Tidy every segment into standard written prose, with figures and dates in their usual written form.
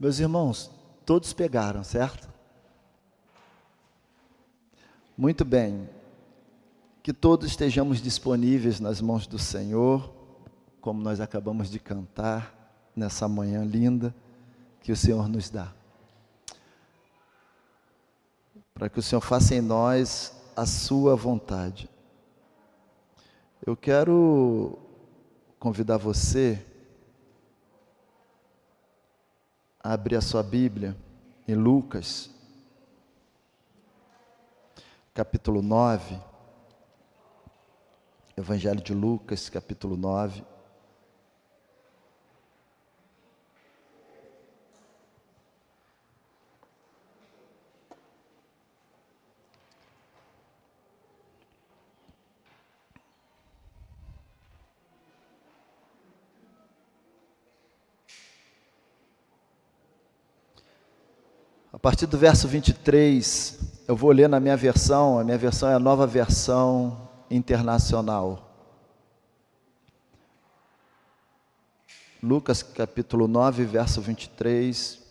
Meus irmãos, todos pegaram, certo? Muito bem. Que todos estejamos disponíveis nas mãos do Senhor, como nós acabamos de cantar nessa manhã linda que o Senhor nos dá. Para que o Senhor faça em nós a sua vontade. Eu quero convidar você a abrir a sua Bíblia em Lucas, capítulo 9, Evangelho de Lucas, capítulo 9. A partir do verso 23, eu vou ler na minha versão, a minha versão é a Nova Versão Internacional. Lucas capítulo 9, verso 23.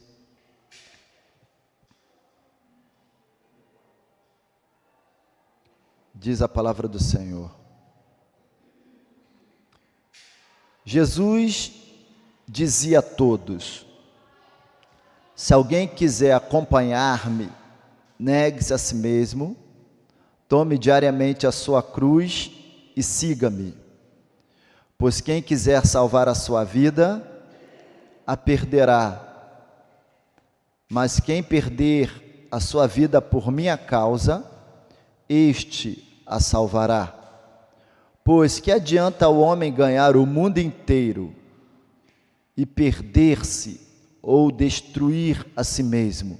Diz a palavra do Senhor. Jesus dizia a todos: se alguém quiser acompanhar-me, negue-se a si mesmo, tome diariamente a sua cruz e siga-me. Pois quem quiser salvar a sua vida, a perderá. Mas quem perder a sua vida por minha causa, este a salvará. Pois que adianta o homem ganhar o mundo inteiro e perder-se ou destruir a si mesmo?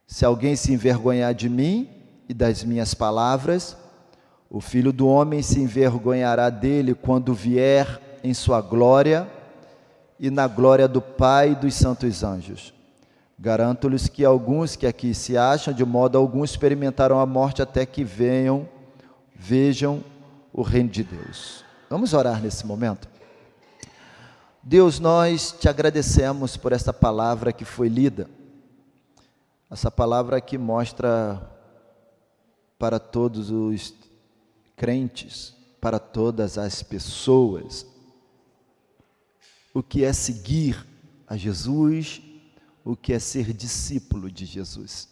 Se alguém se envergonhar de mim e das minhas palavras, o Filho do Homem se envergonhará dele quando vier em sua glória e na glória do Pai e dos santos anjos. Garanto-lhes que alguns que aqui se acham, de modo algum experimentarão a morte até que vejam o reino de Deus. Vamos orar nesse momento? Deus, nós te agradecemos por essa palavra que foi lida, essa palavra que mostra para todos os crentes, para todas as pessoas, o que é seguir a Jesus, o que é ser discípulo de Jesus.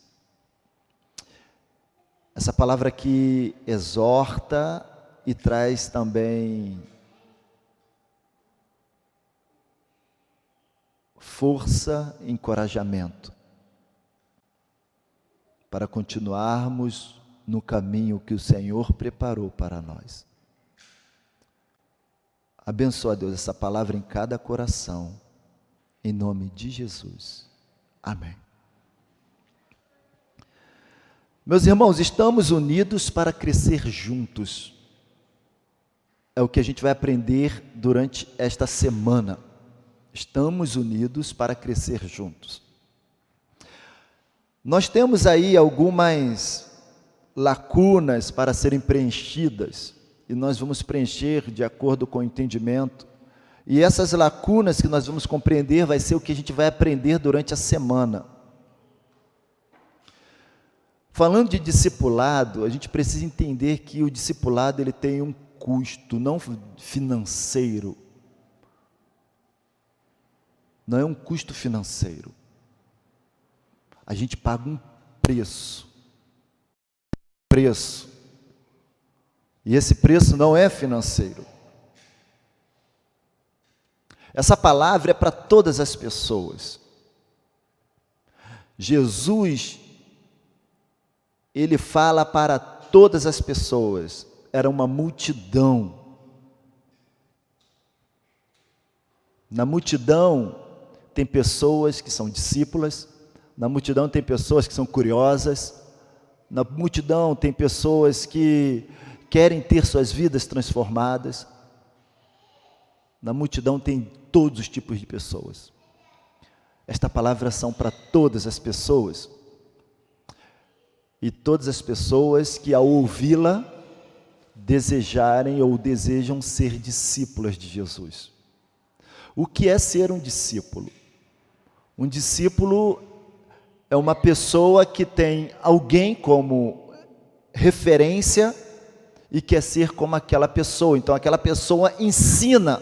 Essa palavra que exorta e traz também força, encorajamento, para continuarmos no caminho que o Senhor preparou para nós. Abençoa, Deus, essa palavra em cada coração, em nome de Jesus. Amém. Meus irmãos, estamos unidos para crescer juntos. É o que a gente vai aprender durante esta semana. Estamos unidos para crescer juntos. Nós temos aí algumas lacunas para serem preenchidas, e nós vamos preencher de acordo com o entendimento. E essas lacunas que nós vamos compreender vai ser o que a gente vai aprender durante a semana. Falando de discipulado, a gente precisa entender que o discipulado ele tem um custo, não financeiro. Não é um custo financeiro. A gente paga um preço. E esse preço não é financeiro. Essa palavra é para todas as pessoas. Jesus, ele fala para todas as pessoas. Era uma multidão. Na multidão tem pessoas que são discípulas, na multidão tem pessoas que são curiosas, na multidão tem pessoas que querem ter suas vidas transformadas, na multidão tem todos os tipos de pessoas. Esta palavra são para todas as pessoas, e todas as pessoas que ao ouvi-la desejarem ou desejam ser discípulas de Jesus. O que é ser um discípulo? Um discípulo é uma pessoa que tem alguém como referência e quer ser como aquela pessoa. Então, aquela pessoa ensina.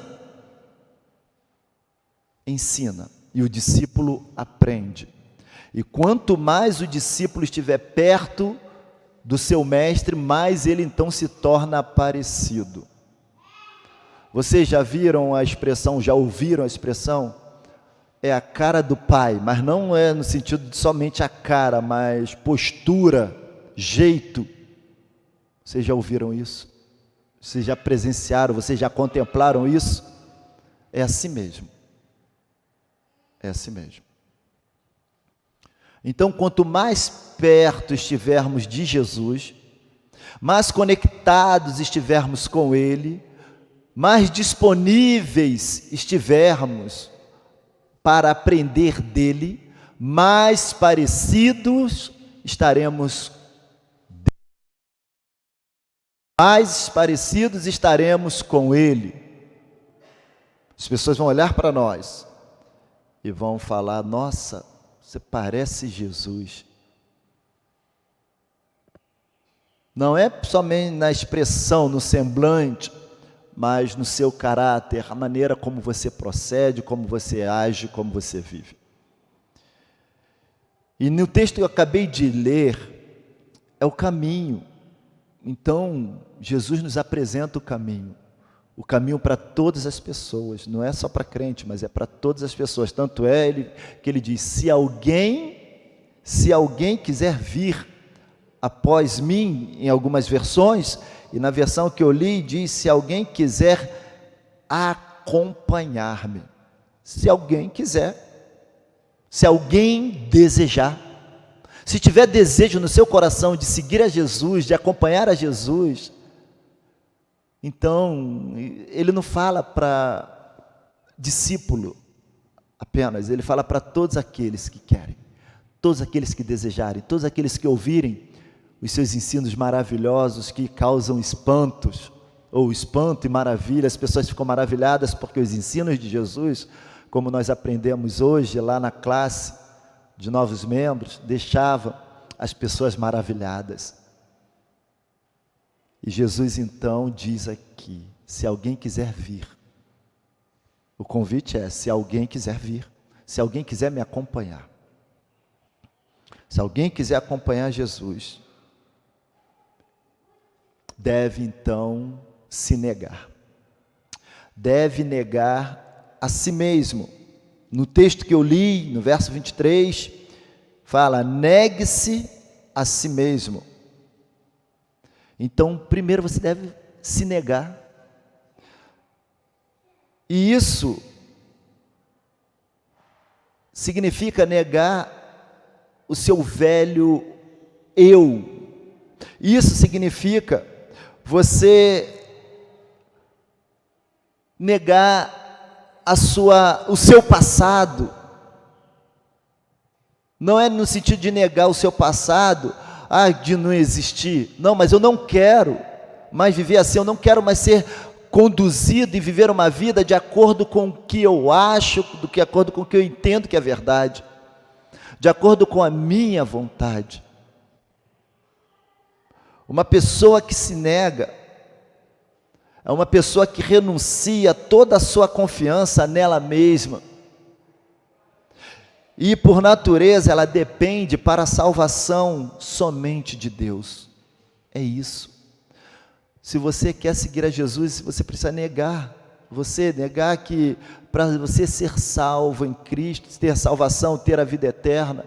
E o discípulo aprende. E quanto mais o discípulo estiver perto do seu mestre, mais ele então se torna parecido. Vocês já viram a expressão, já ouviram a expressão? É a cara do pai, mas não é no sentido de somente a cara, mas postura, jeito. Vocês já ouviram isso? Vocês já presenciaram, vocês já contemplaram isso? É assim mesmo. É assim mesmo. Então, quanto mais perto estivermos de Jesus, mais conectados estivermos com Ele, mais disponíveis estivermos para aprender dele, mais parecidos estaremos com Ele. As pessoas vão olhar para nós e vão falar: nossa, você parece Jesus. Não é somente na expressão, no semblante, mas no seu caráter, a maneira como você procede, como você age, como você vive. E no texto que eu acabei de ler, é o caminho. Então, Jesus nos apresenta o caminho para todas as pessoas, não é só para crente, mas é para todas as pessoas. Tanto é que ele diz: se alguém quiser vir após mim, em algumas versões, e na versão que eu li diz: se alguém quiser acompanhar-me. Se alguém quiser, se alguém desejar, se tiver desejo no seu coração de seguir a Jesus, de acompanhar a Jesus, então ele não fala para discípulo apenas, ele fala para todos aqueles que querem, todos aqueles que desejarem, todos aqueles que ouvirem os seus ensinos maravilhosos que causam espanto e maravilha. As pessoas ficam maravilhadas porque os ensinos de Jesus, como nós aprendemos hoje lá na classe de novos membros, deixavam as pessoas maravilhadas. E Jesus então diz aqui: se alguém quiser vir, o convite é: se alguém quiser vir, se alguém quiser me acompanhar, se alguém quiser acompanhar Jesus, deve então se negar, deve negar a si mesmo. No texto que eu li, no verso 23, fala: negue-se a si mesmo. Então, primeiro você deve se negar, e isso significa negar o seu velho eu. Isso significa você negar o seu passado. Não é no sentido de negar o seu passado, de não existir. Não, mas eu não quero mais viver assim, eu não quero mais ser conduzido e viver uma vida de acordo com o que eu acho, de acordo com o que eu entendo que é verdade, de acordo com a minha vontade. Uma pessoa que se nega é uma pessoa que renuncia toda a sua confiança nela mesma. E por natureza ela depende para a salvação somente de Deus. É isso. Se você quer seguir a Jesus, você precisa negar que para você ser salvo em Cristo, ter salvação, ter a vida eterna,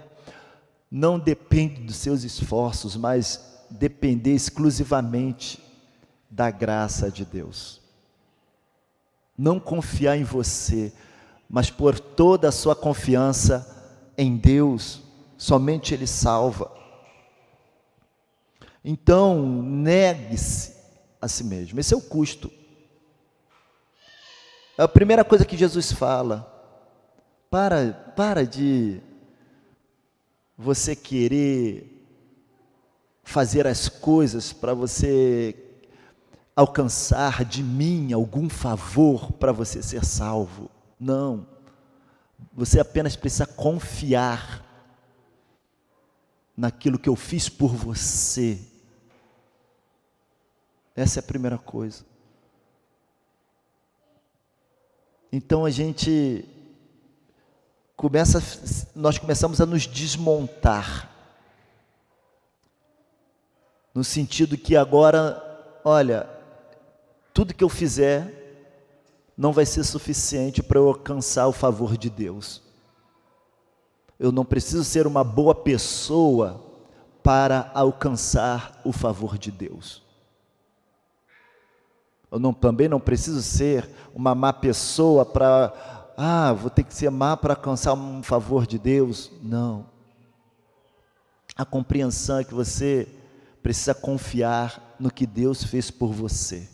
não depende dos seus esforços, mas depender exclusivamente da graça de Deus. Não confiar em você, mas pôr toda a sua confiança em Deus. Somente Ele salva. Então, negue-se a si mesmo. Esse é o custo. É a primeira coisa que Jesus fala. Para de você querer fazer as coisas para você alcançar de mim algum favor para você ser salvo. Não. Você apenas precisa confiar naquilo que eu fiz por você. Essa é a primeira coisa. Então nós começamos a nos desmontar, no sentido que agora, olha, tudo que eu fizer não vai ser suficiente para eu alcançar o favor de Deus. Eu não preciso ser uma boa pessoa para alcançar o favor de Deus. Eu também não preciso ser uma má pessoa para, vou ter que ser má para alcançar um favor de Deus. Não. A compreensão é que você precisa confiar no que Deus fez por você.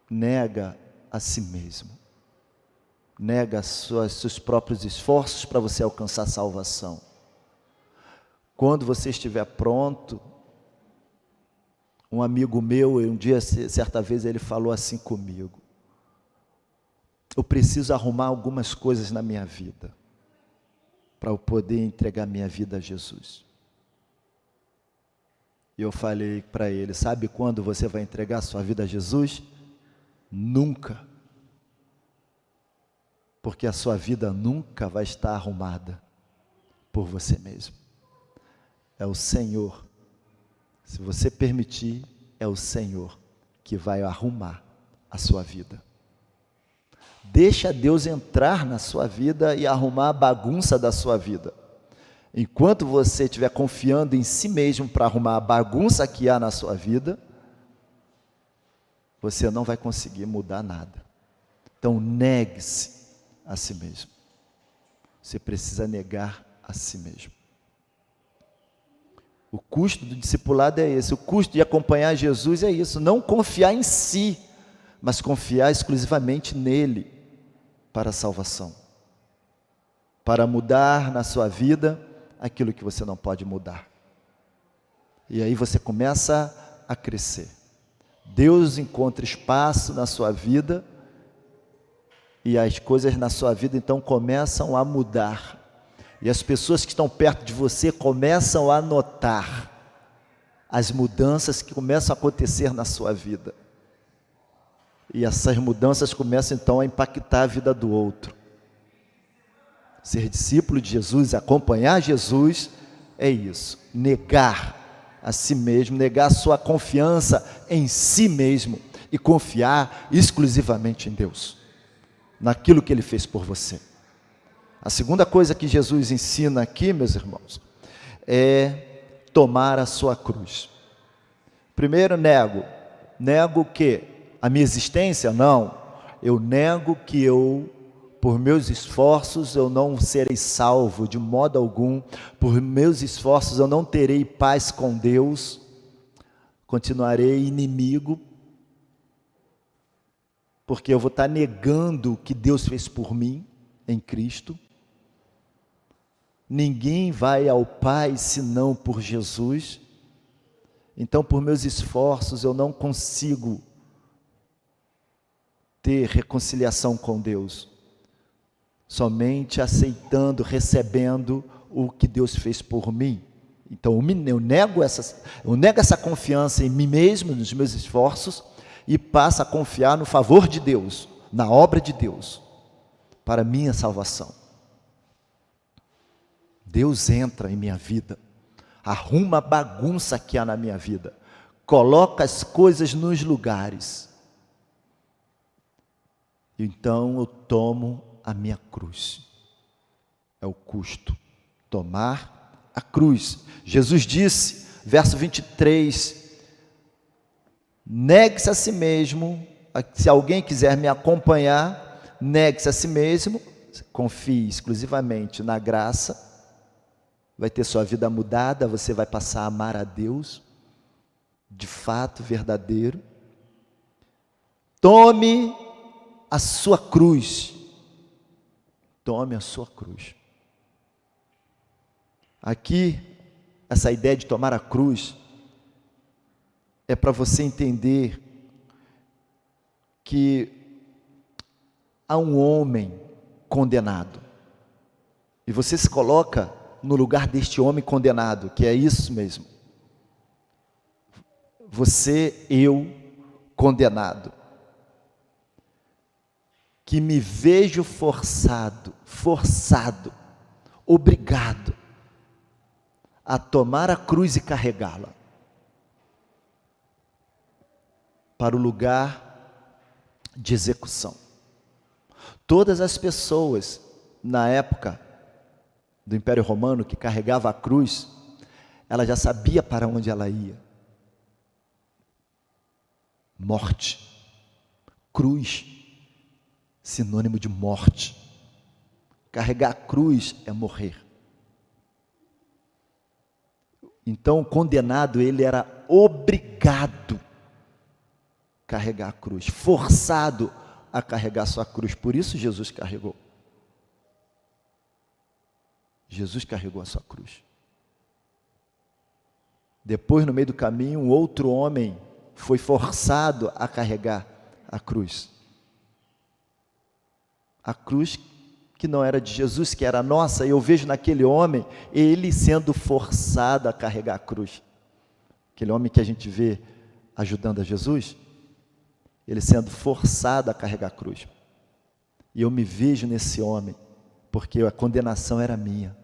Nega a si mesmo. Nega seus próprios esforços para você alcançar a salvação. Quando você estiver pronto, um amigo meu, certa vez, ele falou assim comigo: eu preciso arrumar algumas coisas na minha vida, para eu poder entregar minha vida a Jesus. E eu falei para ele: sabe quando você vai entregar a sua vida a Jesus? Nunca. Porque a sua vida nunca vai estar arrumada por você mesmo. É o Senhor. Se você permitir, é o Senhor que vai arrumar a sua vida. Deixa Deus entrar na sua vida e arrumar a bagunça da sua vida. Enquanto você estiver confiando em si mesmo para arrumar a bagunça que há na sua vida, você não vai conseguir mudar nada. Então, negue-se a si mesmo. Você precisa negar a si mesmo. O custo do discipulado é esse. O custo de acompanhar Jesus é isso. Não confiar em si, mas confiar exclusivamente nele para a salvação. Para mudar na sua vida aquilo que você não pode mudar. E aí você começa a crescer. Deus encontra espaço na sua vida e as coisas na sua vida então começam a mudar. E as pessoas que estão perto de você começam a notar as mudanças que começam a acontecer na sua vida. E essas mudanças começam então a impactar a vida do outro. Ser discípulo de Jesus, acompanhar Jesus, é isso. Negar a si mesmo, negar a sua confiança em si mesmo e confiar exclusivamente em Deus, naquilo que Ele fez por você. A segunda coisa que Jesus ensina aqui, meus irmãos, é tomar a sua cruz. Primeiro, nego o quê? A minha existência? Não. Eu nego que por meus esforços, eu não serei salvo de modo algum. Por meus esforços, eu não terei paz com Deus. Continuarei inimigo, porque eu vou estar negando o que Deus fez por mim em Cristo. Ninguém vai ao Pai senão por Jesus. Então, por meus esforços, eu não consigo ter reconciliação com Deus. Somente aceitando, recebendo o que Deus fez por mim. Então, eu nego essa confiança em mim mesmo, nos meus esforços, e passo a confiar no favor de Deus, na obra de Deus, para minha salvação. Deus entra em minha vida, arruma a bagunça que há na minha vida, coloca as coisas nos lugares. Então eu tomo a minha cruz. É o custo, tomar a cruz. Jesus disse, verso 23, negue-se a si mesmo, se alguém quiser me acompanhar, negue-se a si mesmo, confie exclusivamente na graça, vai ter sua vida mudada, você vai passar a amar a Deus, de fato, verdadeiro. Tome a sua cruz. Tome a sua cruz. Aqui, essa ideia de tomar a cruz, é para você entender que há um homem condenado. E você se coloca no lugar deste homem condenado, que é isso mesmo. Você, eu, condenado. Que me vejo forçado, obrigado a tomar a cruz e carregá-la para o lugar de execução. Todas as pessoas na época do Império Romano que carregava a cruz, ela já sabia para onde ela ia. Morte, cruz, sinônimo de morte. Carregar a cruz é morrer. Então o condenado, ele era obrigado a carregar a cruz, forçado a carregar sua cruz. Por isso Jesus carregou. Jesus carregou a sua cruz. Depois, no meio do caminho, um outro homem foi forçado a carregar a cruz. A cruz que não era de Jesus, que era nossa, e eu vejo naquele homem, ele sendo forçado a carregar a cruz. Aquele homem que a gente vê ajudando a Jesus, ele sendo forçado a carregar a cruz. E eu me vejo nesse homem, porque a condenação era minha.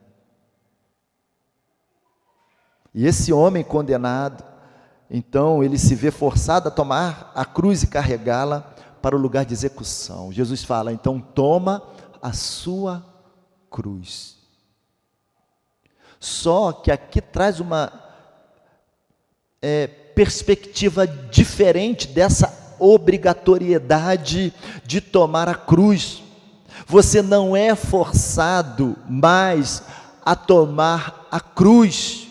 E esse homem condenado, então ele se vê forçado a tomar a cruz e carregá-la para o lugar de execução. Jesus fala, então toma a sua cruz. Só que aqui traz uma perspectiva diferente dessa obrigatoriedade de tomar a cruz. Você não é forçado mais a tomar a cruz,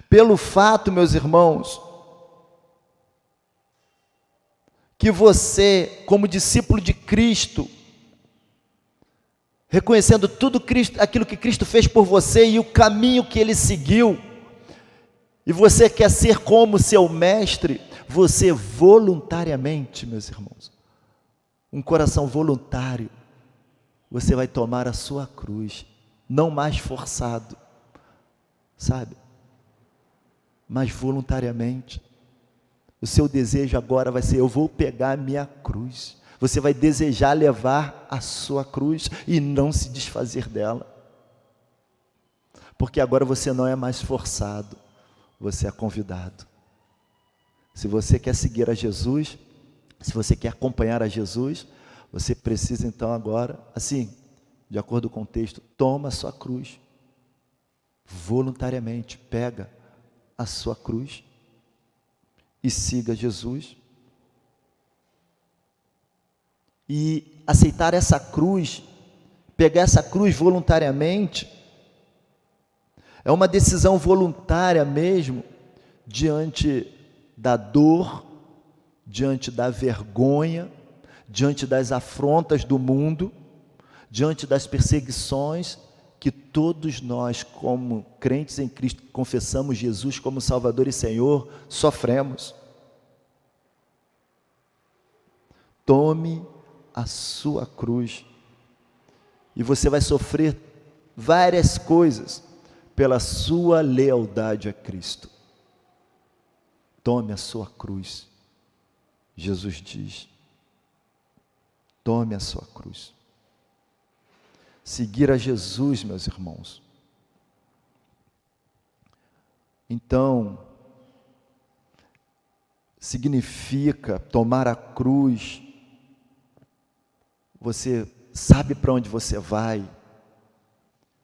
pelo fato, meus irmãos, que você, como discípulo de Cristo, reconhecendo tudo aquilo que Cristo fez por você e o caminho que Ele seguiu, e você quer ser como seu mestre, você voluntariamente, meus irmãos, um coração voluntário, você vai tomar a sua cruz, não mais forçado, sabe? Mas voluntariamente. O seu desejo agora vai ser, eu vou pegar a minha cruz. Você vai desejar levar a sua cruz e não se desfazer dela. Porque agora você não é mais forçado, você é convidado. Se você quer seguir a Jesus, se você quer acompanhar a Jesus, você precisa então agora, assim, de acordo com o texto, toma a sua cruz. Voluntariamente, pega a sua cruz e siga Jesus. E aceitar essa cruz, pegar essa cruz voluntariamente, é uma decisão voluntária mesmo, diante da dor, diante da vergonha, diante das afrontas do mundo, diante das perseguições que todos nós, como crentes em Cristo, confessamos Jesus como Salvador e Senhor, sofremos. Tome a sua cruz, e você vai sofrer várias coisas pela sua lealdade a Cristo. Tome a sua cruz. Jesus diz, tome a sua cruz. Seguir a Jesus, meus irmãos. Então, significa tomar a cruz. Você sabe para onde você vai,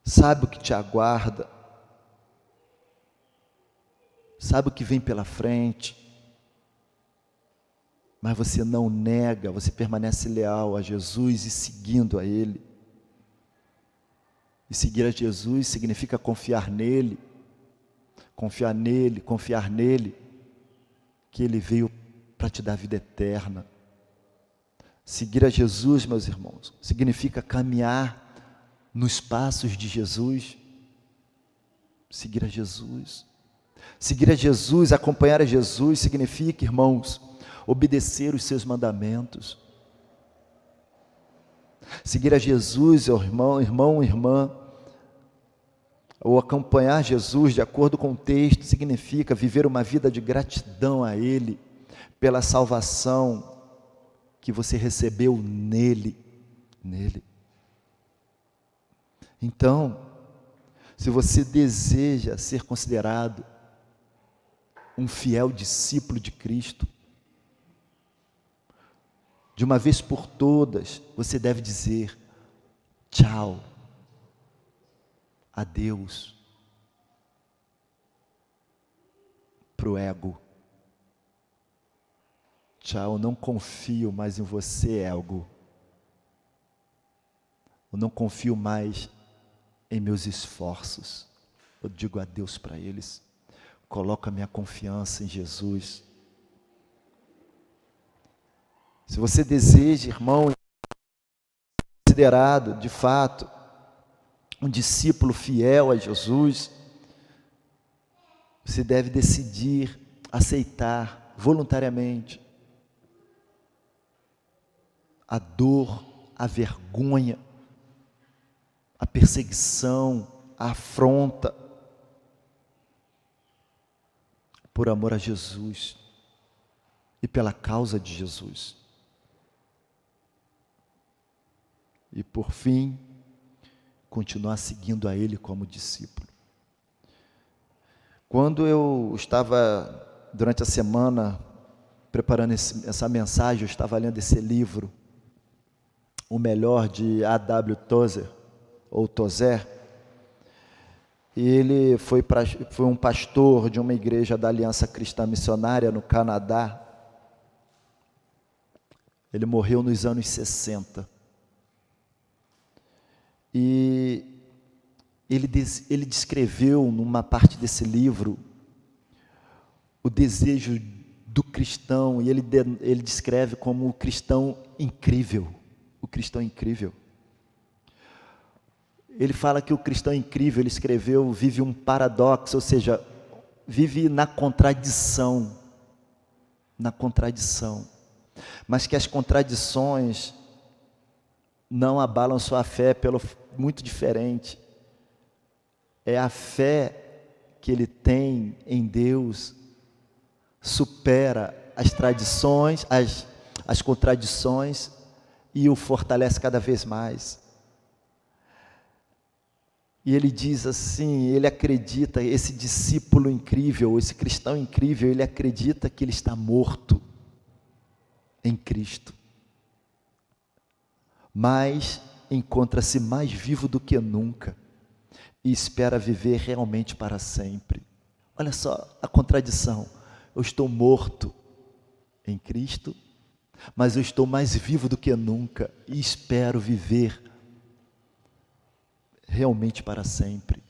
sabe o que te aguarda, sabe o que vem pela frente, mas você não nega, você permanece leal a Jesus e seguindo a Ele. E seguir a Jesus significa confiar nele, que Ele veio para te dar vida eterna. Seguir a Jesus, meus irmãos, significa caminhar nos passos de Jesus. Seguir a Jesus. Seguir a Jesus, acompanhar a Jesus, significa, irmãos, obedecer os seus mandamentos. Seguir a Jesus, irmã, ou acompanhar Jesus de acordo com o texto, significa viver uma vida de gratidão a Ele, pela salvação que você recebeu nele. Então, se você deseja ser considerado um fiel discípulo de Cristo, de uma vez por todas, você deve dizer tchau, adeus, para o ego. Tchau, eu não confio mais em você, ego. Eu não confio mais em meus esforços. Eu digo adeus para eles. Coloco a minha confiança em Jesus. Se você deseja, irmão, considerado, de fato, um discípulo fiel a Jesus, você deve decidir aceitar voluntariamente a dor, a vergonha, a perseguição, a afronta, por amor a Jesus e pela causa de Jesus. E por fim, continuar seguindo a Ele como discípulo. Quando eu estava, durante a semana, preparando essa mensagem, eu estava lendo esse livro, O Melhor, de A.W. Tozer, ou Tozer. E ele foi um pastor de uma igreja da Aliança Cristã Missionária no Canadá. Ele morreu nos anos 60. E ele descreveu numa parte desse livro o desejo do cristão, e ele descreve como o cristão incrível. O cristão incrível. Ele fala que o cristão incrível, ele escreveu, vive um paradoxo, ou seja, vive na contradição, mas que as contradições não abalam sua fé, muito diferente. É a fé que ele tem em Deus, supera as tradições, as contradições, e o fortalece cada vez mais. E ele diz assim, ele acredita, esse discípulo incrível, esse cristão incrível, ele acredita que ele está morto em Cristo, mas encontra-se mais vivo do que nunca, e espera viver realmente para sempre. Olha só a contradição, eu estou morto em Cristo, mas eu estou mais vivo do que nunca, e espero viver realmente para sempre.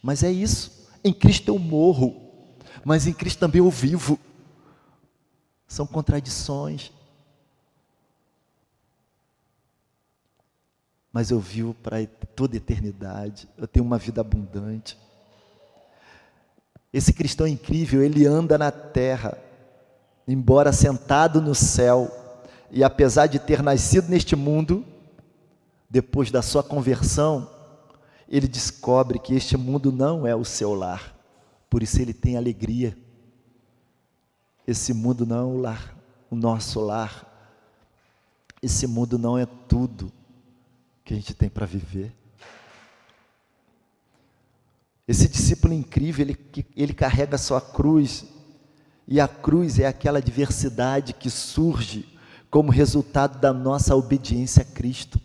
Mas é isso, em Cristo eu morro, mas em Cristo também eu vivo. São contradições, mas eu vivo para toda a eternidade, eu tenho uma vida abundante. Esse cristão incrível, ele anda na terra, embora sentado no céu, e apesar de ter nascido neste mundo, depois da sua conversão, ele descobre que este mundo não é o seu lar, por isso ele tem alegria. Esse mundo não é o lar, o nosso lar. Esse mundo não é tudo que a gente tem para viver. Esse discípulo incrível, ele carrega a sua cruz, e a cruz é aquela adversidade que surge como resultado da nossa obediência a Cristo.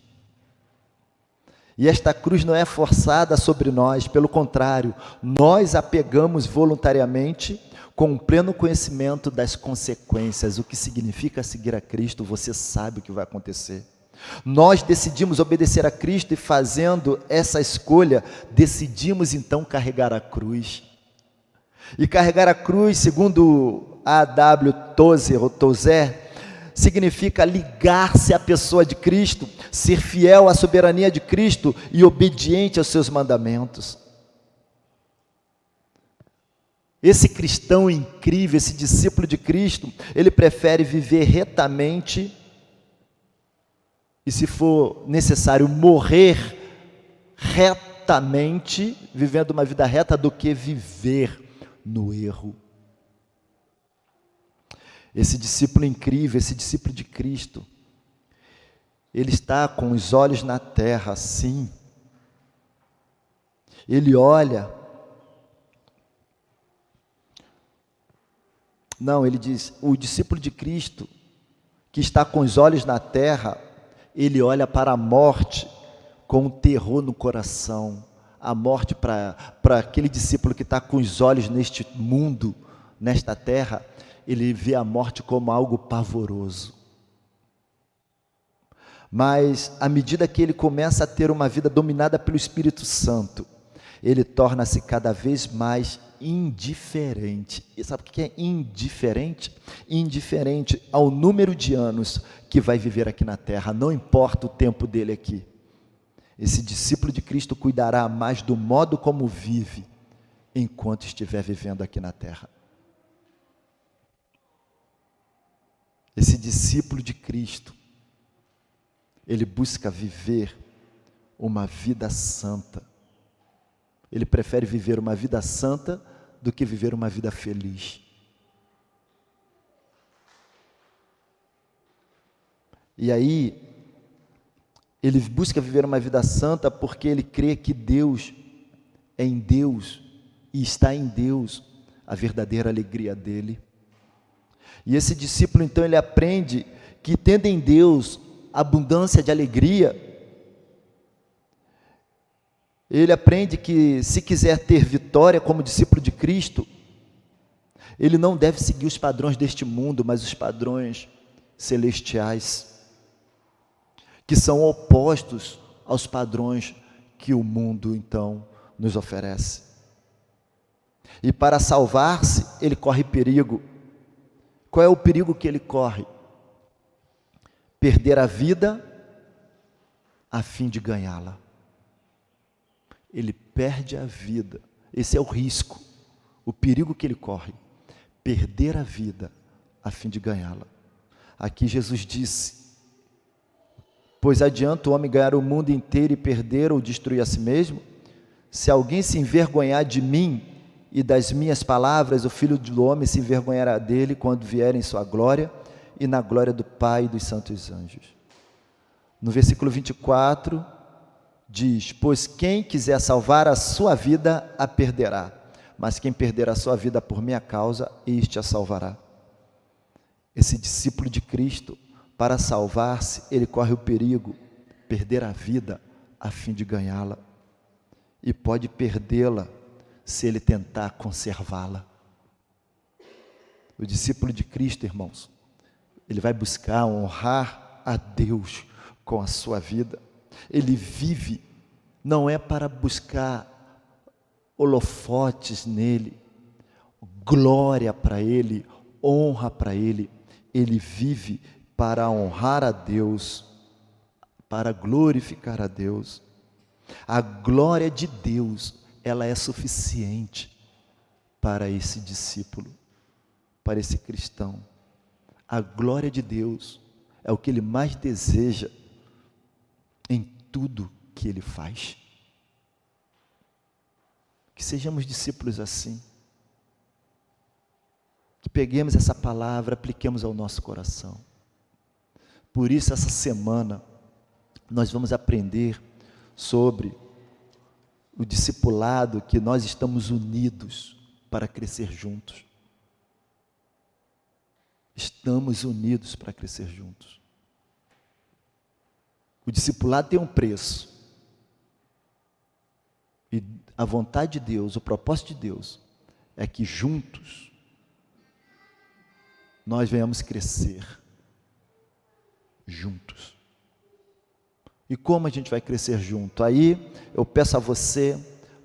E esta cruz não é forçada sobre nós, pelo contrário, nós a pegamos voluntariamente, com pleno conhecimento das consequências. O que significa seguir a Cristo, você sabe o que vai acontecer. Nós decidimos obedecer a Cristo, e fazendo essa escolha, decidimos então carregar a cruz. E carregar a cruz, segundo A.W. Tozer, ou Tozer, significa ligar-se à pessoa de Cristo, ser fiel à soberania de Cristo e obediente aos seus mandamentos. Esse cristão incrível, esse discípulo de Cristo, ele prefere viver retamente e se for necessário morrer retamente, vivendo uma vida reta, do que viver no erro. Esse discípulo incrível, esse discípulo de Cristo, ele está com os olhos na terra, sim. Ele olha. Não, ele diz, o discípulo de Cristo, que está com os olhos na terra, ele olha para a morte com um terror no coração. A morte para aquele discípulo que está com os olhos neste mundo, nesta terra, ele vê a morte como algo pavoroso. Mas, à medida que ele começa a ter uma vida dominada pelo Espírito Santo, ele torna-se cada vez mais indiferente. E sabe o que é indiferente? Indiferente ao número de anos que vai viver aqui na terra, não importa o tempo dele aqui. Esse discípulo de Cristo cuidará mais do modo como vive, enquanto estiver vivendo aqui na terra. Esse discípulo de Cristo, ele busca viver uma vida santa. Ele prefere viver uma vida santa do que viver uma vida feliz. E aí, ele busca viver uma vida santa porque ele crê que Deus é em Deus e está em Deus a verdadeira alegria dele. E esse discípulo, então, ele aprende que, tendo em Deus abundância de alegria, ele aprende que, se quiser ter vitória como discípulo de Cristo, ele não deve seguir os padrões deste mundo, mas os padrões celestiais, que são opostos aos padrões que o mundo, então, nos oferece. E para salvar-se, ele corre perigo. Qual é o perigo que ele corre? Perder a vida a fim de ganhá-la. Ele perde a vida. Esse é o risco, o perigo que ele corre. Perder a vida a fim de ganhá-la. Aqui Jesus disse: pois adianta o homem ganhar o mundo inteiro e perder ou destruir a si mesmo? Se alguém se envergonhar de mim e das minhas palavras, o Filho do Homem se envergonhará dele quando vier em sua glória e na glória do Pai e dos santos anjos. No versículo 24, diz: pois quem quiser salvar a sua vida, a perderá, mas quem perder a sua vida por minha causa, este a salvará. Esse discípulo de Cristo, para salvar-se, ele corre o perigo, perder a vida a fim de ganhá-la, e pode perdê-la se ele tentar conservá-la. O discípulo de Cristo, irmãos, ele vai buscar honrar a Deus com a sua vida. Ele vive, não é para buscar holofotes nele, glória para ele, honra para ele. Ele vive para honrar a Deus, para glorificar a Deus. A glória de Deus, ela é suficiente para esse discípulo, para esse cristão. A glória de Deus é o que ele mais deseja em tudo que ele faz. Que sejamos discípulos assim, que peguemos essa palavra, apliquemos ao nosso coração. Por isso, essa semana, nós vamos aprender sobre o discipulado, que nós estamos unidos para crescer juntos. Estamos unidos para crescer juntos. O discipulado tem um preço. E a vontade de Deus, o propósito de Deus, é que juntos nós venhamos crescer. Juntos. E como a gente vai crescer junto? Aí eu peço a você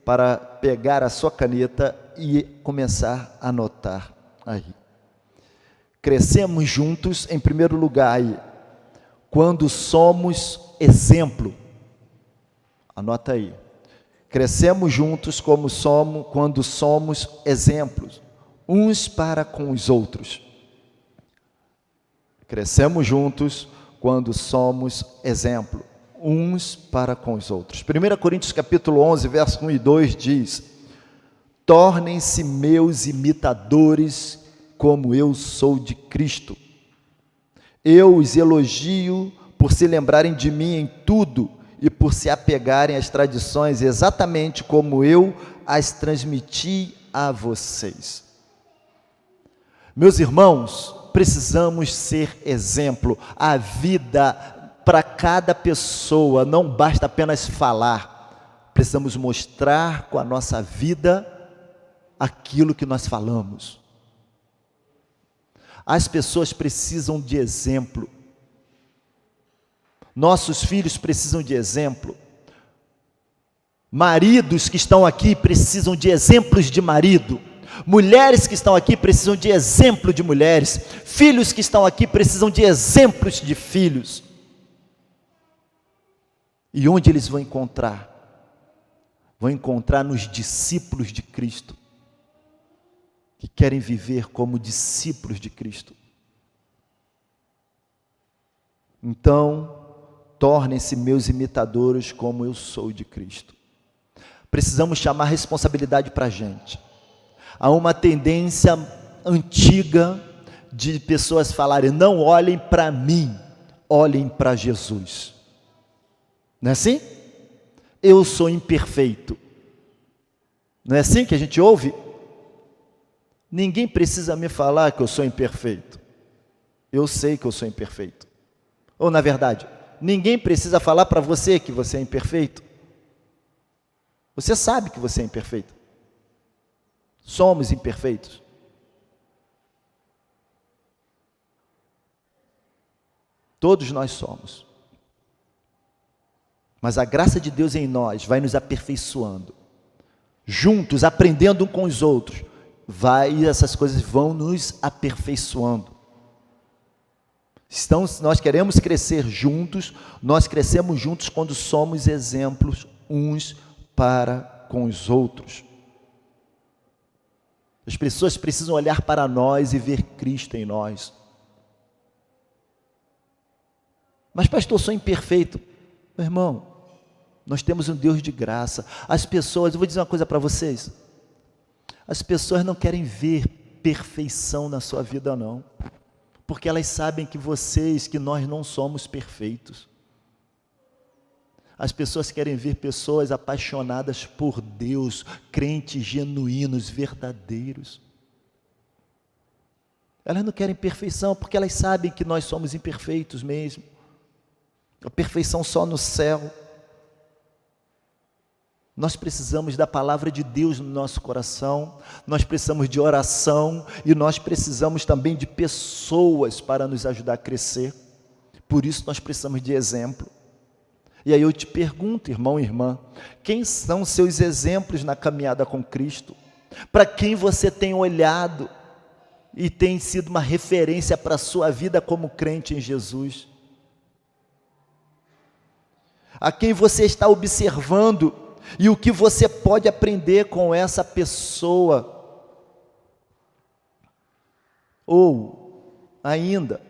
para pegar a sua caneta e começar a anotar aí. Crescemos juntos, em primeiro lugar, aí, quando somos exemplo. Anota aí. Crescemos juntos quando somos exemplos, uns para com os outros. Crescemos juntos quando somos exemplo, uns para com os outros. 1 Coríntios capítulo 11, verso 1 e 2 diz: tornem-se meus imitadores, como eu sou de Cristo. Eu os elogio por se lembrarem de mim em tudo e por se apegarem às tradições exatamente como eu as transmiti a vocês. Meus irmãos, precisamos ser exemplo. A vida para cada pessoa não basta apenas falar, precisamos mostrar com a nossa vida aquilo que nós falamos. As pessoas precisam de exemplo. Nossos filhos precisam de exemplo. Maridos que estão aqui precisam de exemplos de marido. Mulheres que estão aqui precisam de exemplo de mulheres. Filhos que estão aqui precisam de exemplos de filhos. E onde eles vão encontrar? Vão encontrar nos discípulos de Cristo, que querem viver como discípulos de Cristo. Então, tornem-se meus imitadores como eu sou de Cristo. Precisamos chamar responsabilidade para a gente. Há uma tendência antiga de pessoas falarem: não olhem para mim, olhem para Jesus. Não é assim? Eu sou imperfeito. Não é assim que a gente ouve? Ninguém precisa me falar que eu sou imperfeito. Eu sei que eu sou imperfeito. Ou, na verdade, ninguém precisa falar para você que você é imperfeito. Você sabe que você é imperfeito. Somos imperfeitos. Todos nós somos. Mas a graça de Deus em nós vai nos aperfeiçoando. Juntos, aprendendo um com os outros. E essas coisas vão nos aperfeiçoando. Então, se nós queremos crescer juntos, nós crescemos juntos quando somos exemplos uns para com os outros. As pessoas precisam olhar para nós e ver Cristo em nós. Mas pastor, sou imperfeito. Meu irmão, nós temos um Deus de graça. As pessoas, eu vou dizer uma coisa para vocês. As pessoas não querem ver perfeição na sua vida, não. Porque elas sabem que nós não somos perfeitos. As pessoas querem ver pessoas apaixonadas por Deus, crentes genuínos, verdadeiros. Elas não querem perfeição, porque elas sabem que nós somos imperfeitos mesmo. A perfeição só no céu. Nós precisamos da palavra de Deus no nosso coração, nós precisamos de oração e nós precisamos também de pessoas para nos ajudar a crescer. Por isso nós precisamos de exemplo. E aí eu te pergunto, irmão e irmã, quem são seus exemplos na caminhada com Cristo? Para quem você tem olhado e tem sido uma referência para a sua vida como crente em Jesus? A quem você está observando e o que você pode aprender com essa pessoa? Ou, ainda,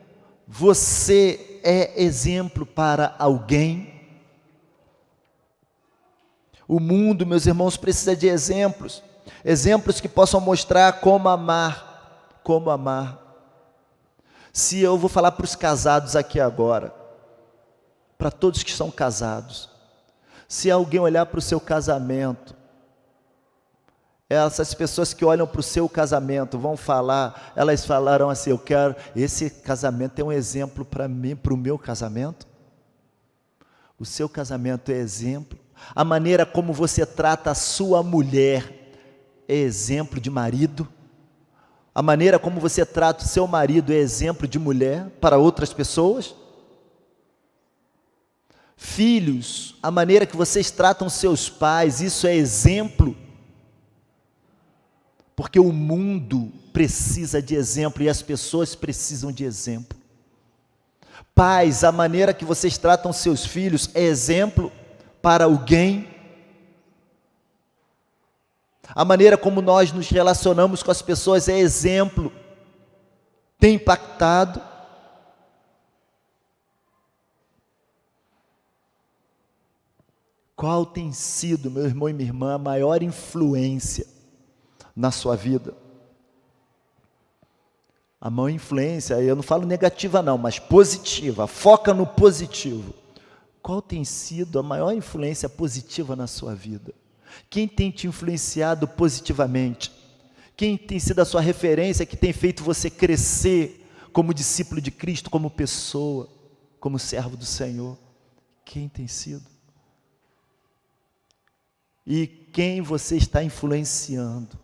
você é exemplo para alguém? O mundo, meus irmãos, precisa de exemplos. Exemplos que possam mostrar como amar. Como amar. Se eu vou falar para os casados aqui agora, para todos que são casados, se alguém olhar para o seu casamento, essas pessoas que olham para o seu casamento vão falar, elas falarão assim: esse casamento é um exemplo para mim, para o meu casamento. O seu casamento é exemplo. A maneira como você trata a sua mulher é exemplo de marido. A maneira como você trata o seu marido é exemplo de mulher para outras pessoas. Filhos, a maneira que vocês tratam seus pais, isso é exemplo. Porque o mundo precisa de exemplo e as pessoas precisam de exemplo. Pais, a maneira que vocês tratam seus filhos é exemplo para alguém. A maneira como nós nos relacionamos com as pessoas é exemplo. Tem impactado. Qual tem sido, meu irmão e minha irmã, a maior influência na sua vida? A maior influência, eu não falo negativa não, mas positiva, foca no positivo. Qual tem sido a maior influência positiva na sua vida? Quem tem te influenciado positivamente? Quem tem sido a sua referência, que tem feito você crescer como discípulo de Cristo, como pessoa, como servo do Senhor? Quem tem sido? E quem você está influenciando?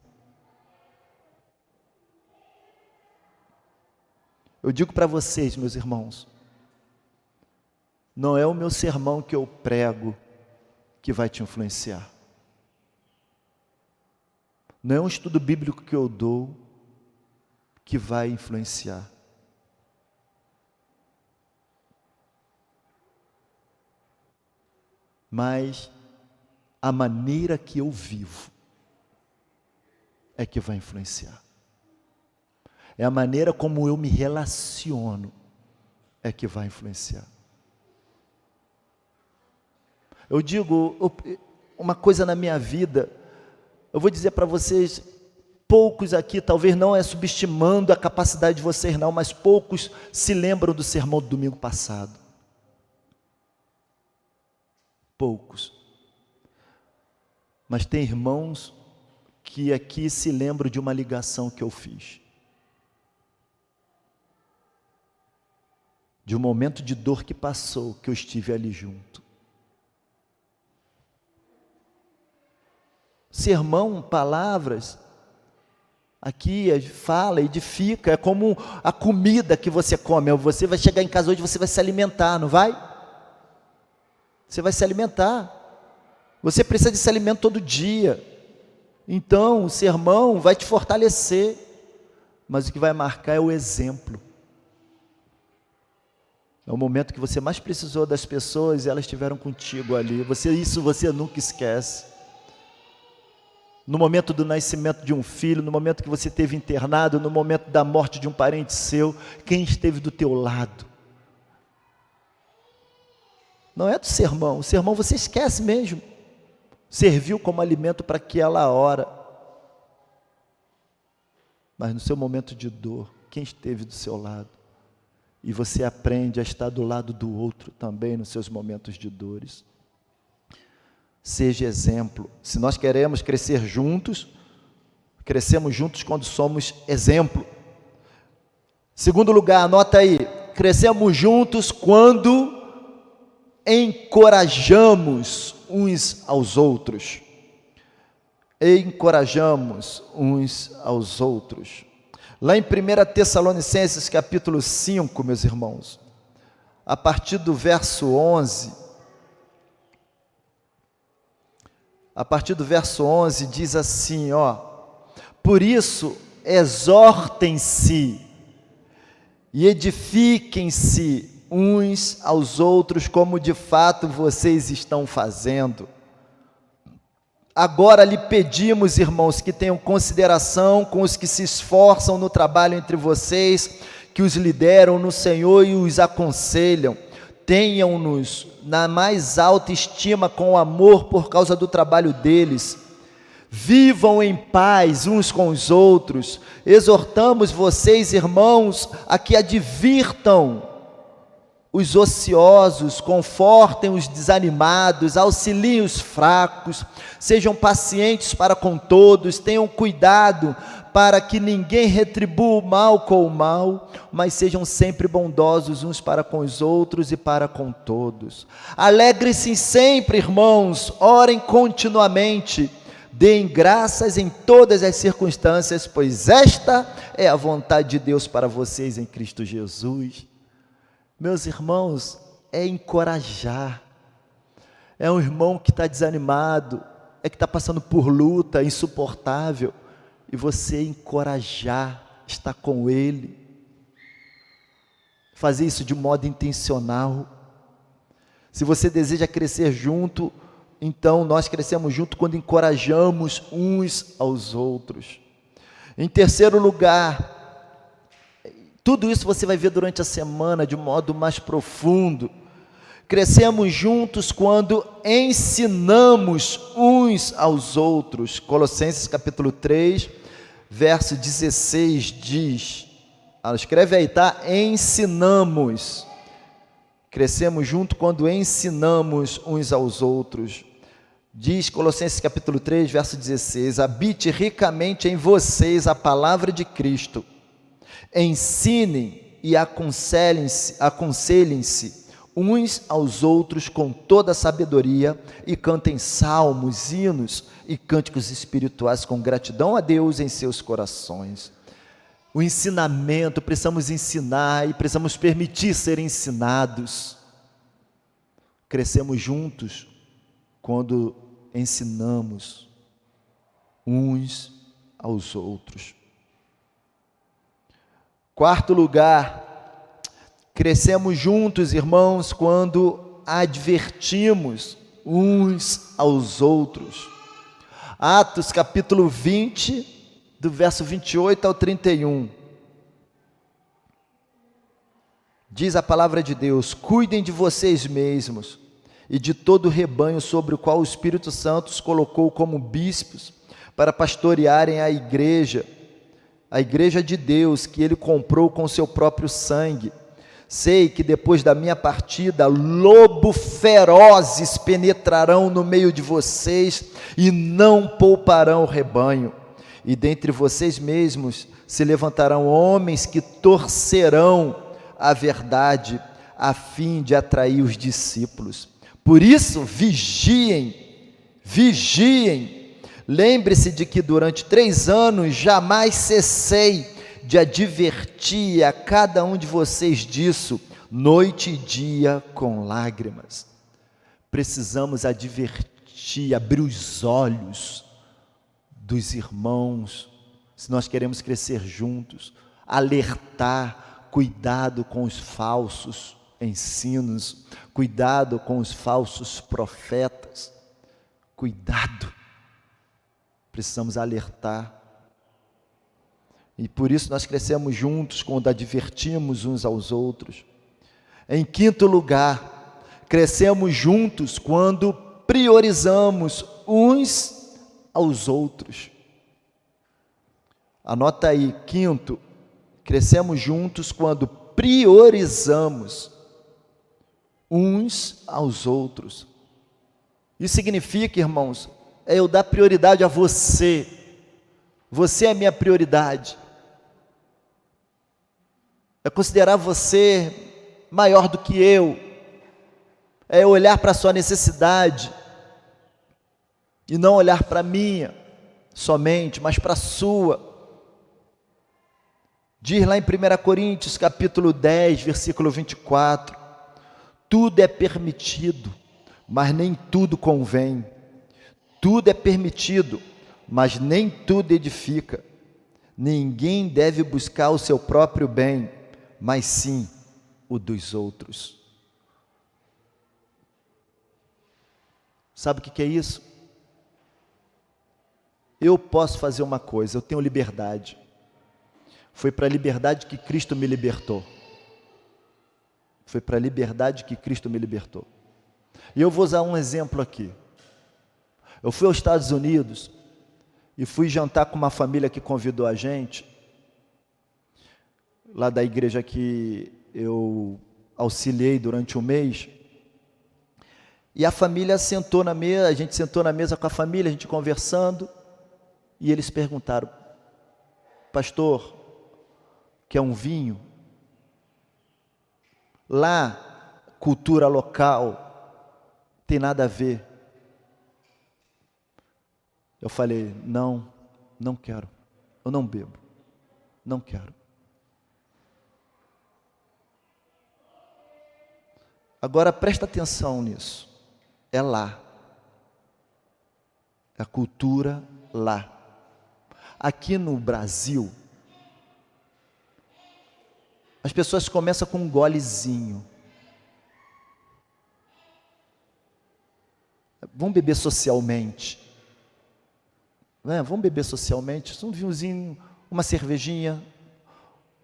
Eu digo para vocês, meus irmãos, não é o meu sermão que eu prego que vai te influenciar. Não é um estudo bíblico que eu dou que vai influenciar. Mas a maneira que eu vivo é que vai influenciar. É a maneira como eu me relaciono é que vai influenciar. Eu digo uma coisa na minha vida, eu vou dizer para vocês, poucos aqui, talvez não é subestimando a capacidade de vocês não, mas poucos se lembram do sermão do domingo passado. Poucos. Mas tem irmãos que aqui se lembram de uma ligação que eu fiz. De um momento de dor que passou, que eu estive ali junto. Sermão, palavras, aqui fala, edifica, é como a comida que você come. Você vai chegar em casa hoje, você vai se alimentar, não vai? Você vai se alimentar. Você precisa desse alimento todo dia. Então, o sermão vai te fortalecer. Mas o que vai marcar é o exemplo. É o momento que você mais precisou das pessoas e elas estiveram contigo ali. Isso você nunca esquece. No momento do nascimento de um filho, no momento que você esteve internado, no momento da morte de um parente seu, quem esteve do teu lado? Não é do sermão, o sermão você esquece mesmo. Serviu como alimento para aquela hora. Mas no seu momento de dor, quem esteve do seu lado? E você aprende a estar do lado do outro também nos seus momentos de dores. Seja exemplo. Se nós queremos crescer juntos, crescemos juntos quando somos exemplo. Segundo lugar, anota aí, crescemos juntos quando encorajamos uns aos outros. Encorajamos uns aos outros. Lá em 1 Tessalonicenses capítulo 5, meus irmãos, a partir do verso 11, diz assim, por isso exortem-se e edifiquem-se uns aos outros, como de fato vocês estão fazendo. Agora lhe pedimos, irmãos, que tenham consideração com os que se esforçam no trabalho entre vocês, que os lideram no Senhor e os aconselham. Tenham-nos na mais alta estima com amor por causa do trabalho deles. Vivam em paz uns com os outros. Exortamos vocês, irmãos, a que advirtam os ociosos, confortem os desanimados, auxiliem os fracos, sejam pacientes para com todos, tenham cuidado para que ninguém retribua o mal com o mal, mas sejam sempre bondosos uns para com os outros e para com todos. Alegrem-se sempre, irmãos, orem continuamente, deem graças em todas as circunstâncias, pois esta é a vontade de Deus para vocês em Cristo Jesus. Meus irmãos, é encorajar. É um irmão que está desanimado, é que está passando por luta, insuportável, e você encorajar, estar com ele, fazer isso de modo intencional. Se você deseja crescer junto, então nós crescemos junto quando encorajamos uns aos outros. Em terceiro lugar, tudo isso você vai ver durante a semana de um modo mais profundo. Crescemos juntos quando ensinamos uns aos outros. Colossenses capítulo 3, verso 16 diz, escreve aí, tá? Ensinamos. Crescemos junto quando ensinamos uns aos outros. Diz Colossenses capítulo 3, verso 16, habite ricamente em vocês a palavra de Cristo. Ensinem e aconselhem-se uns aos outros com toda a sabedoria e cantem salmos, hinos e cânticos espirituais com gratidão a Deus em seus corações. O ensinamento, precisamos ensinar e precisamos permitir ser ensinados. Crescemos juntos quando ensinamos uns aos outros. Quarto lugar, crescemos juntos, irmãos, quando advertimos uns aos outros. Atos capítulo 20, do verso 28 ao 31. Diz a palavra de Deus: cuidem de vocês mesmos e de todo o rebanho sobre o qual o Espírito Santo os colocou como bispos, para pastorearem a igreja de Deus, que ele comprou com seu próprio sangue. Sei que depois da minha partida, lobos ferozes penetrarão no meio de vocês e não pouparão o rebanho. E dentre vocês mesmos se levantarão homens que torcerão a verdade, a fim de atrair os discípulos. Por isso, vigiem. Lembre-se de que durante 3 anos jamais cessei de advertir a cada um de vocês disso, noite e dia com lágrimas. Precisamos advertir, abrir os olhos dos irmãos, se nós queremos crescer juntos, alertar, cuidado com os falsos ensinos, cuidado com os falsos profetas, cuidado, precisamos alertar. E por isso nós crescemos juntos quando advertimos uns aos outros. Em quinto lugar, crescemos juntos quando priorizamos uns aos outros. Anota aí, quinto, crescemos juntos quando priorizamos uns aos outros. Isso significa, irmãos, eu dar prioridade a você. Você é a minha prioridade. É considerar você maior do que eu. É olhar para a sua necessidade e não olhar para a minha somente, mas para a sua. Diz lá em 1 Coríntios capítulo 10, versículo 24, tudo é permitido, mas nem tudo convém. Tudo é permitido, mas nem tudo edifica. Ninguém deve buscar o seu próprio bem, mas sim o dos outros. Sabe o que é isso? Eu posso fazer uma coisa, eu tenho liberdade. Foi para a liberdade que Cristo me libertou. Foi para a liberdade que Cristo me libertou. E eu vou usar um exemplo aqui. Eu fui aos Estados Unidos e fui jantar com uma família que convidou a gente, lá da igreja que eu auxiliei durante um mês, e a família sentou na mesa, a gente sentou na mesa com a família, a gente conversando, e eles perguntaram: pastor, quer um vinho? Lá, cultura local, tem nada a ver. Eu falei: não quero, eu não bebo, não quero. Agora presta atenção nisso, é lá, é a cultura lá. Aqui no Brasil, as pessoas começam com um golezinho. Vamos beber socialmente. Né? Vamos beber socialmente. Um vinhozinho, uma cervejinha,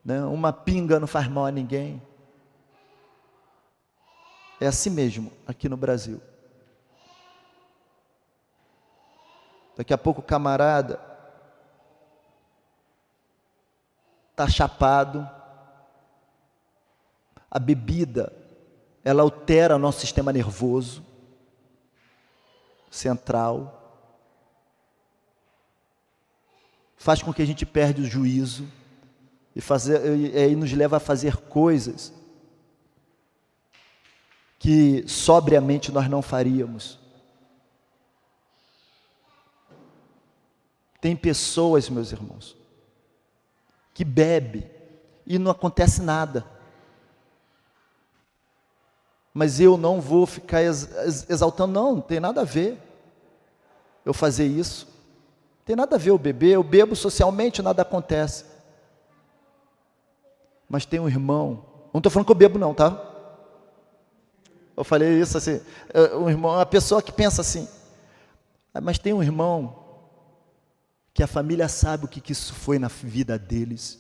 né? Uma pinga não faz mal a ninguém. É assim mesmo, aqui no Brasil. Daqui a pouco o camarada está chapado, a bebida, ela altera nosso sistema nervoso central, faz com que a gente perde o juízo e aí nos leva a fazer coisas que sobriamente nós não faríamos. Tem pessoas, meus irmãos, que bebe e não acontece nada. Mas eu não vou ficar exaltando, não tem nada a ver eu fazer isso. Não tem nada a ver eu beber, eu bebo socialmente, nada acontece. Mas tem um irmão, não estou falando que eu bebo não, tá? Eu falei isso assim, um irmão, uma pessoa que pensa assim, mas tem um irmão que a família sabe o que isso foi na vida deles.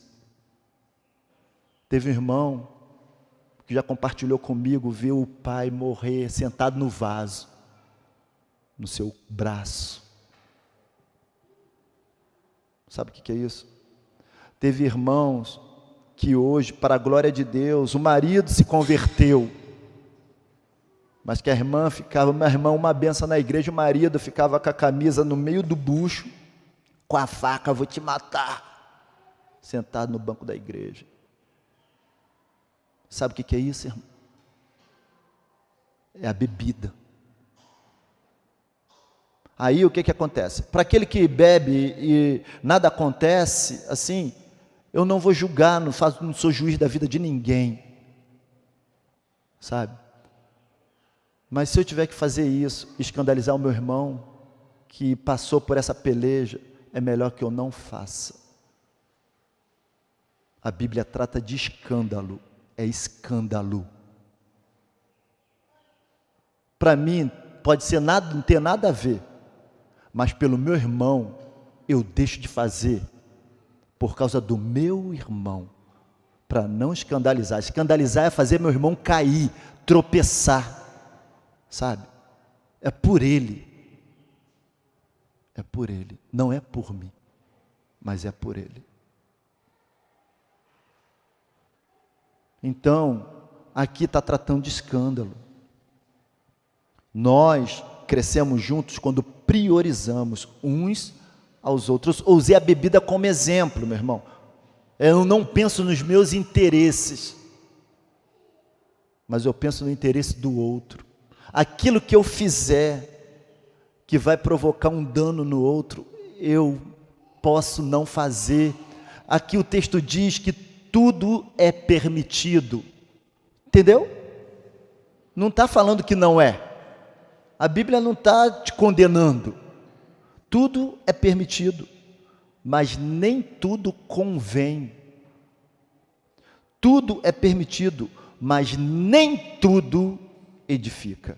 Teve um irmão que já compartilhou comigo, viu o pai morrer sentado no vaso, no seu braço. Sabe o que é isso? Teve irmãos que hoje, para a glória de Deus, o marido se converteu, mas que a irmã ficava, meu irmão, uma benção na igreja, o marido ficava com a camisa no meio do bucho, com a faca, vou te matar, sentado no banco da igreja. Sabe o que é isso, irmão? É a bebida. Aí o que acontece? Para aquele que bebe e nada acontece, assim, eu não vou julgar, não sou juiz da vida de ninguém, sabe? Mas se eu tiver que fazer isso, escandalizar o meu irmão, que passou por essa peleja, é melhor que eu não faça. A Bíblia trata de escândalo, é escândalo. Para mim, pode ser nada, não ter nada a ver, mas pelo meu irmão, eu deixo de fazer, por causa do meu irmão, para não escandalizar. Escandalizar é fazer meu irmão cair, tropeçar, sabe? É por ele, não é por mim, mas é por ele. Então, aqui está tratando de escândalo. Nós crescemos juntos quando priorizamos uns aos outros. Eu usei a bebida como exemplo, meu irmão. Eu não penso nos meus interesses, mas eu penso no interesse do outro. Aquilo que eu fizer que vai provocar um dano no outro, eu posso não fazer. Aqui o texto diz que tudo é permitido, entendeu? Não está falando que não é. A Bíblia não está te condenando. Tudo é permitido, mas nem tudo convém. Tudo é permitido, mas nem tudo edifica.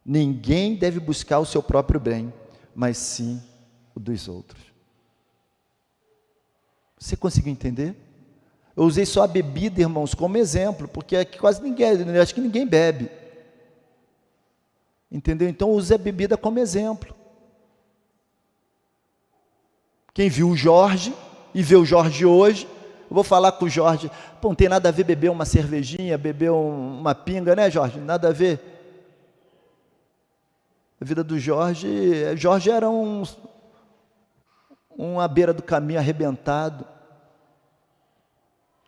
Ninguém deve buscar o seu próprio bem, mas sim o dos outros. Você conseguiu entender? Eu usei só a bebida, irmãos, como exemplo, porque aqui quase ninguém, acho que ninguém bebe. Entendeu? Então eu usei a bebida como exemplo. Quem viu o Jorge e vê o Jorge hoje, eu vou falar com o Jorge, pô, não tem nada a ver beber uma cervejinha, beber uma pinga, né, Jorge? Nada a ver. A vida do Jorge era à beira do caminho arrebentado,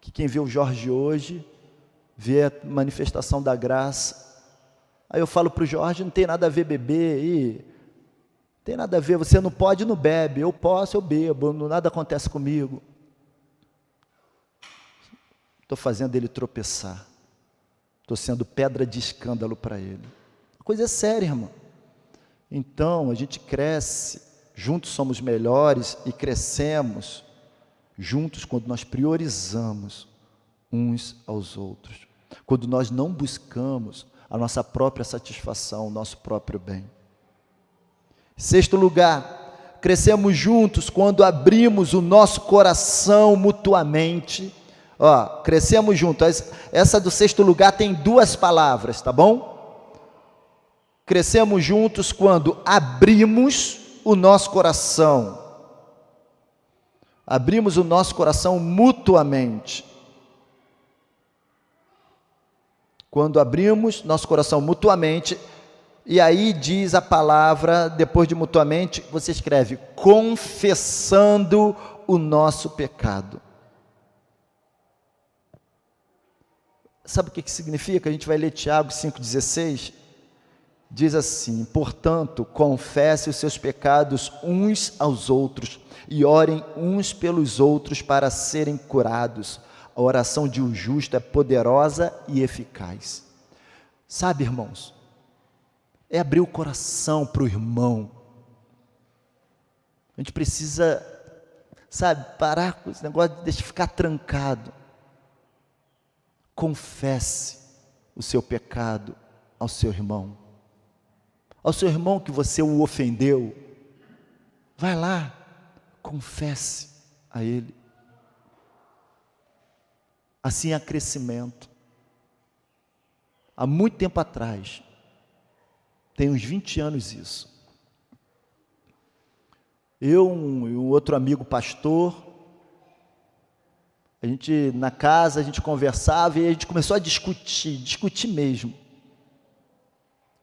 que quem vê o Jorge hoje, vê a manifestação da graça. Aí eu falo para o Jorge, não tem nada a ver beber, não tem nada a ver, você não pode, não bebe, eu posso, eu bebo, nada acontece comigo. Estou fazendo ele tropeçar, estou sendo pedra de escândalo para ele. A coisa é séria, irmão. Então, a gente cresce, juntos somos melhores e crescemos juntos quando nós priorizamos uns aos outros, quando nós não buscamos a nossa própria satisfação, o nosso próprio bem. Sexto lugar, crescemos juntos quando abrimos o nosso coração mutuamente Ó, crescemos juntos. Essa do sexto lugar tem duas palavras, tá bom? Crescemos juntos quando abrimos o nosso coração. Abrimos o nosso coração mutuamente. Quando abrimos nosso coração mutuamente, e aí diz a palavra, depois de mutuamente, você escreve, confessando o nosso pecado. Sabe o que significa? A gente vai ler Tiago 5,16, diz assim, portanto, confesse os seus pecados uns aos outros, e orem uns pelos outros para serem curados. A oração de um justo é poderosa e eficaz. Sabe, irmãos, é abrir o coração para o irmão. A gente precisa, sabe, parar com esse negócio de deixar ficar trancado. Confesse o seu pecado ao seu irmão. Ao seu irmão que você o ofendeu. Vai lá, confesse a ele. Assim há crescimento. Há muito tempo atrás, tem uns 20 anos isso, eu e um outro amigo pastor, a gente na casa, a gente conversava e a gente começou a discutir mesmo.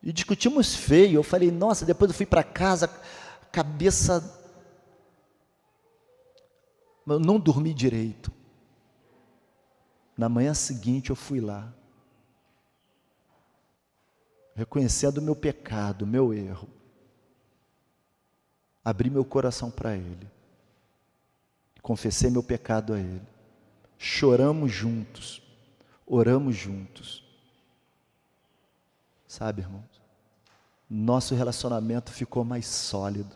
E discutimos feio. Eu falei, nossa, depois eu fui para casa, cabeça... Eu não dormi direito. Na manhã seguinte eu fui lá, reconhecendo o meu pecado, o meu erro. Abri meu coração para Ele. Confessei meu pecado a Ele. Choramos juntos, oramos juntos. Sabe, irmãos, nosso relacionamento ficou mais sólido,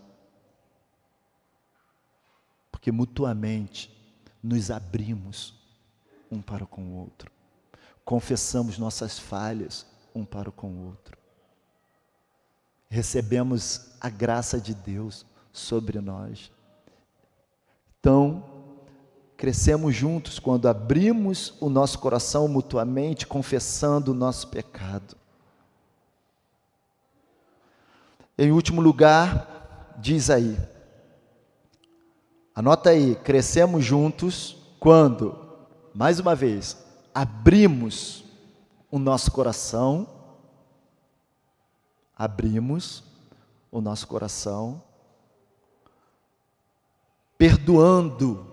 porque mutuamente nos abrimos um para com o outro, confessamos nossas falhas um para com o outro, recebemos a graça de Deus sobre nós. Então, crescemos juntos quando abrimos o nosso coração mutuamente, confessando o nosso pecado. Em último lugar, diz aí, anota aí, crescemos juntos quando, mais uma vez, abrimos o nosso coração, perdoando,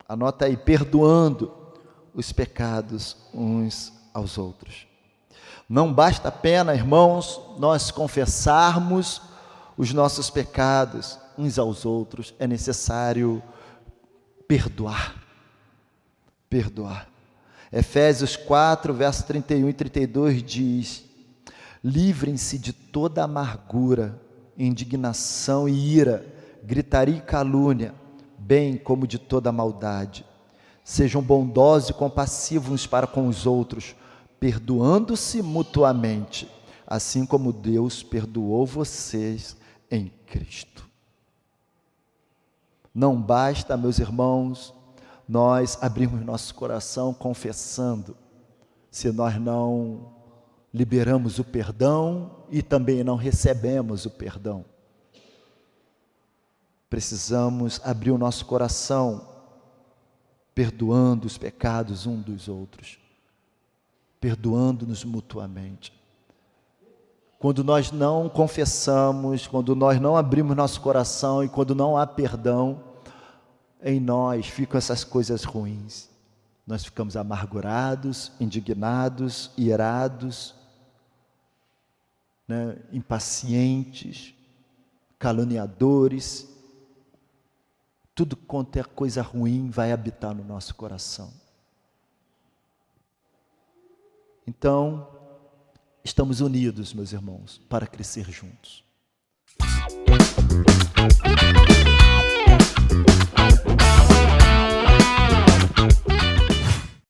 anota aí, perdoando os pecados uns aos outros. Não basta apenas, irmãos, nós confessarmos os nossos pecados uns aos outros, é necessário perdoar. Efésios 4, verso 31 e 32 diz, livrem-se de toda amargura, indignação e ira, gritaria e calúnia, bem como de toda maldade. Sejam bondosos e compassivos uns para com os outros, perdoando-se mutuamente, assim como Deus perdoou vocês em Cristo. Não basta, meus irmãos, nós abrirmos nosso coração confessando, se nós não liberamos o perdão e também não recebemos o perdão. Precisamos abrir o nosso coração, perdoando os pecados uns dos outros, perdoando-nos mutuamente. Quando nós não confessamos, quando nós não abrimos nosso coração e quando não há perdão, em nós ficam essas coisas ruins. Nós ficamos amargurados, indignados, irados, impacientes, caluniadores. Tudo quanto é coisa ruim vai habitar no nosso coração. Então, estamos unidos, meus irmãos, para crescer juntos.